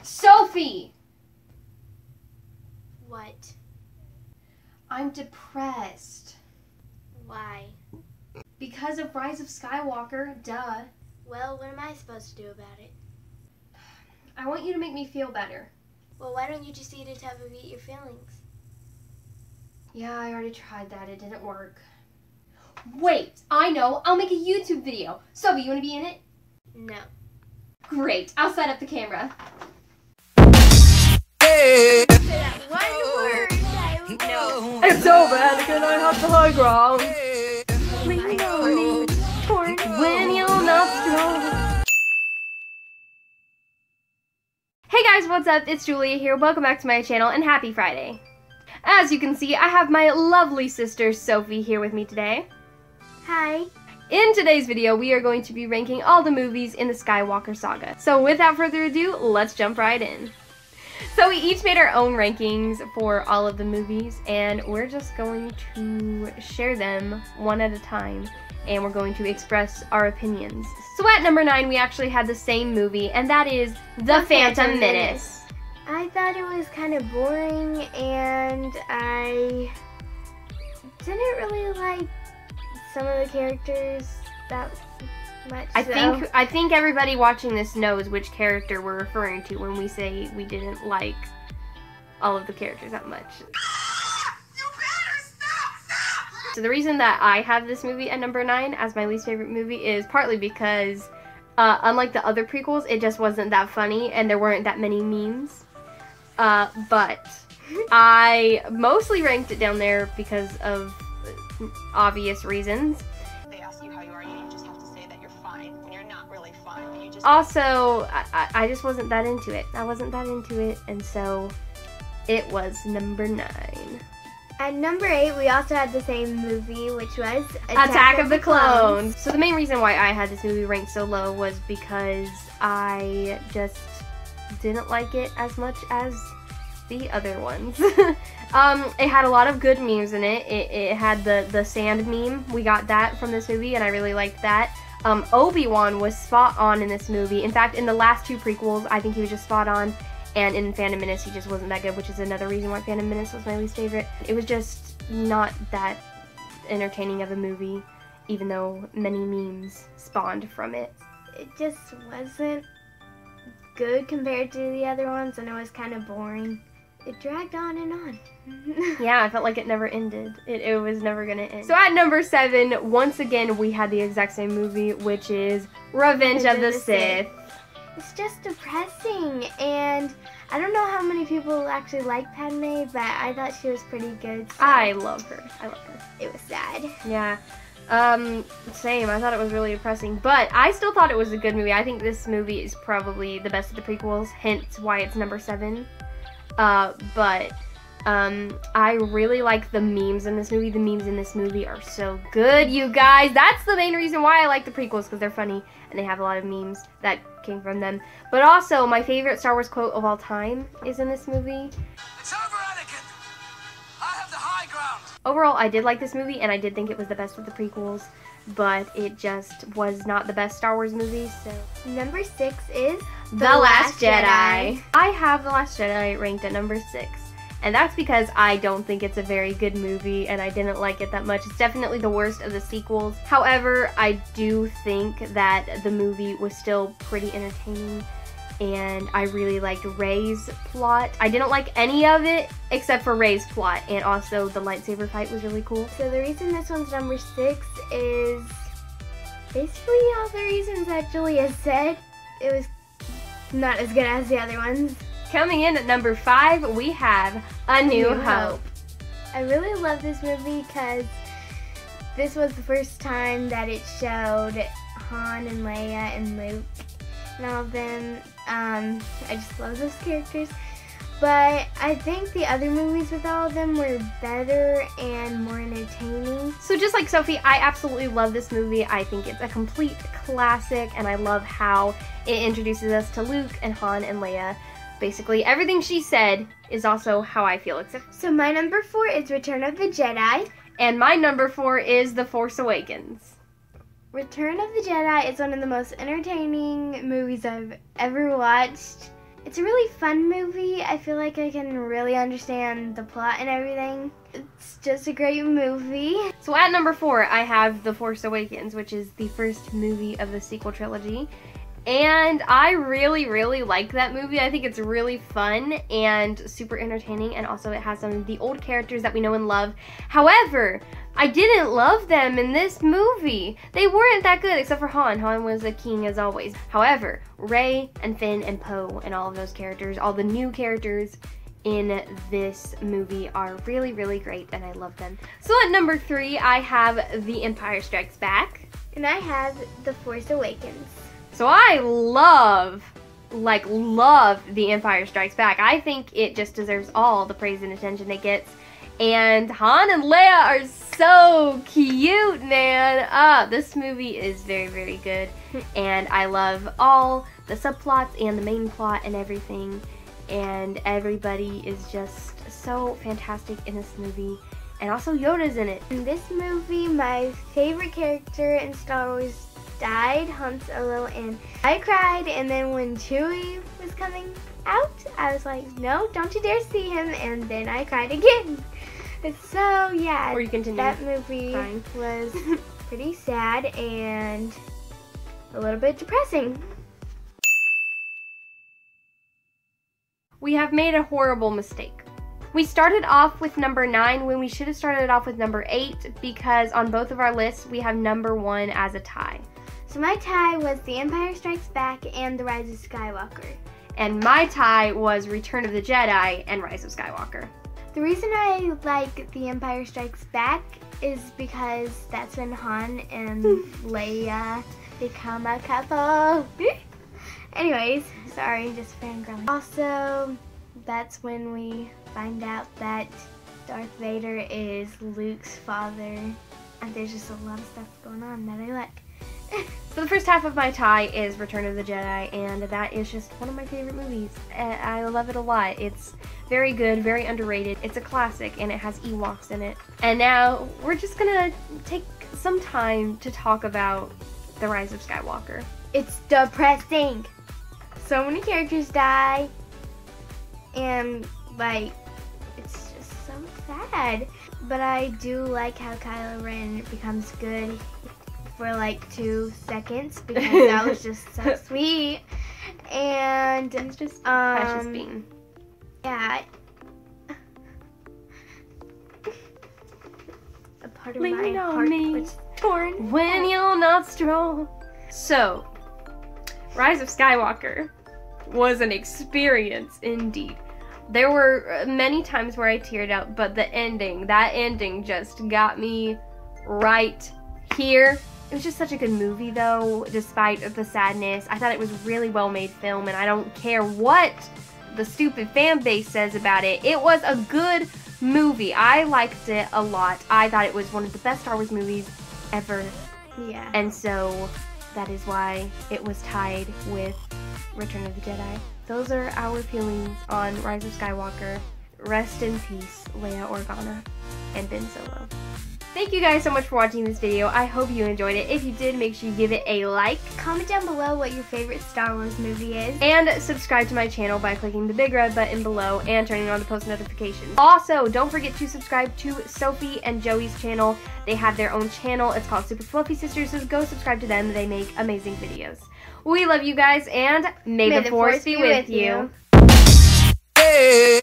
Sophie! What? I'm depressed. Why? Because of Rise of Skywalker, duh. Well, what am I supposed to do about it? I want you to make me feel better. Well, why don't you just eat it to alleviate your feelings? Yeah, I already tried that. It didn't work. Wait, I know. I'll make a YouTube video. Sophie, you want to be in it? No. Great. I'll set up the camera. Say that one word. No. It's over, Anakin. I have the high ground. Lean on me When you're not strong. Hey guys, what's up? It's Julia here. Welcome back to my channel and happy Friday. As you can see, I have my lovely sister Sophie here with me today. Hi. In today's video, we are going to be ranking all the movies in the Skywalker Saga. So without further ado, let's jump right in. So we each made our own rankings for all of the movies, and we're just going to share them one at a time, and we're going to express our opinions. So at number 9, we actually had the same movie, and that is The Phantom Menace. I thought it was kind of boring, and I didn't really like some of the characters that much. I think everybody watching this knows which character we're referring to when we say we didn't like all of the characters that much. You better stop! So the reason that I have this movie at number 9 as my least favorite movie is partly because unlike the other prequels, it just wasn't that funny and there weren't that many memes. But I mostly ranked it down there because of obvious reasons. They ask you how you are, you just have to say that you're fine when you're not really fine. You just Also, I just wasn't that into it. I wasn't that into it, and so it was number 9. At number 8, we also had the same movie, which was Attack of the Clones. So the main reason why I had this movie ranked so low was because I just didn't like it as much as the other ones. It had a lot of good memes in it. It had the sand meme. We got that from this movie, and I really liked that. Obi-Wan was spot on in this movie. In fact, in the last 2 prequels, I think he was just spot on. And in Phantom Menace, he just wasn't that good, which is another reason why Phantom Menace was my least favorite. It was just not that entertaining of a movie, even though many memes spawned from it. It just wasn't good compared to the other ones, and it was kind of boring. It dragged on and on. Yeah, I felt like it never ended. It was never gonna end. So at number 7, once again, we had the exact same movie, which is Revenge of the Sith. It's just depressing, and I don't know how many people actually like Padme, but I thought she was pretty good. So I love her. I love her. it was sad. Yeah. Same. I thought it was really depressing, but I still thought it was a good movie. I think this movie is probably the best of the prequels, hence why it's number 7. But I really like the memes in this movie. The memes in this movie are so good, you guys. That's the main reason why I like the prequels, because they're funny and they have a lot of memes that came from them. But also, my favorite Star Wars quote of all time is in this movie. It's over, Anakin! I have the high ground! Overall, I did like this movie, and I did think it was the best of the prequels, but it just was not the best Star Wars movie, so... Number 6 is The Last Jedi. I have The Last Jedi ranked at number 6. And that's because I don't think it's a very good movie, and I didn't like it that much. It's definitely the worst of the sequels. However, I do think that the movie was still pretty entertaining, and I really liked Rey's plot. I didn't like any of it except for Rey's plot, and also the lightsaber fight was really cool. So the reason this one's number 6 is basically all the reasons that Julia said. It was not as good as the other ones. Coming in at number 5, we have A New Hope. I really love this movie because this was the first time that it showed Han and Leia and Luke and all of them. I just love those characters. But I think the other movies with all of them were better and more entertaining. So just like Sophie, I absolutely love this movie. I think it's a complete classic, and I love how it introduces us to Luke and Han and Leia. Basically, everything she said is also how I feel. So my number 4 is Return of the Jedi. And my number 4 is The Force Awakens. Return of the Jedi is one of the most entertaining movies I've ever watched. It's a really fun movie. I feel like I can really understand the plot and everything. It's just a great movie. So at number 4, I have The Force Awakens, which is the first movie of the sequel trilogy. And I really, really like that movie. I think it's really fun and super entertaining, and also it has some of the old characters that we know and love. However, I didn't love them in this movie. They weren't that good, except for Han. Han was a king as always. However, Rey and Finn and Poe and all of those characters, all the new characters in this movie are really, really great, and I love them. So at number 3, I have The Empire Strikes Back. And I have The Force Awakens. So I love The Empire Strikes Back. I think it just deserves all the praise and attention it gets. And Han and Leia are so cute, man. This movie is very, very good. And I love all the subplots and the main plot and everything. And everybody is just so fantastic in this movie. And also Yoda's in it. In this movie, my favorite character in Star Wars died, Han Solo, and I cried. And then when Chewie was coming out, I was like, no, don't you dare see him. And then I cried again. So yeah, or you continue that movie crying. Was pretty sad and a little bit depressing. We have made a horrible mistake. We started off with number 9 when we should have started off with number 8, because on both of our lists we have number 1 as a tie. So my tie was The Empire Strikes Back and The Rise of Skywalker. And my tie was Return of the Jedi and Rise of Skywalker. The reason I like The Empire Strikes Back is because that's when Han and Leia become a couple. Anyways, sorry, just fangirling. Also, that's when we find out that Darth Vader is Luke's father. And there's just a lot of stuff going on that I like. So the first half of my tie is Return of the Jedi, and that is just one of my favorite movies. I love it a lot. It's very good, very underrated. It's a classic, and it has Ewoks in it. And now we're just gonna take some time to talk about The Rise of Skywalker. It's depressing. So many characters die, and like, it's just so sad. But I do like how Kylo Ren becomes good for like 2 seconds, because that was just so sweet. And it's just precious being. Yeah. A part of my heart was torn when you're not strong. So, Rise of Skywalker was an experience indeed. There were many times where I teared up, but that ending just got me right here. It was just such a good movie though, despite the sadness. I thought it was really well made film, and I don't care what the stupid fan base says about it. It was a good movie. I liked it a lot. I thought it was one of the best Star Wars movies ever. Yeah. And so that is why it was tied with Return of the Jedi. Those are our feelings on Rise of Skywalker. Rest in peace, Leia Organa and Ben Solo. Thank you guys so much for watching this video. I hope you enjoyed it. If you did, make sure you give it a like. Comment down below what your favorite Star Wars movie is. And subscribe to my channel by clicking the big red button below and turning on the post notifications. Also, don't forget to subscribe to Sophie and Joey's channel. They have their own channel. It's called Super Fluffy Sisters, so go subscribe to them. They make amazing videos. We love you guys, and may the Force be with you. Yeah.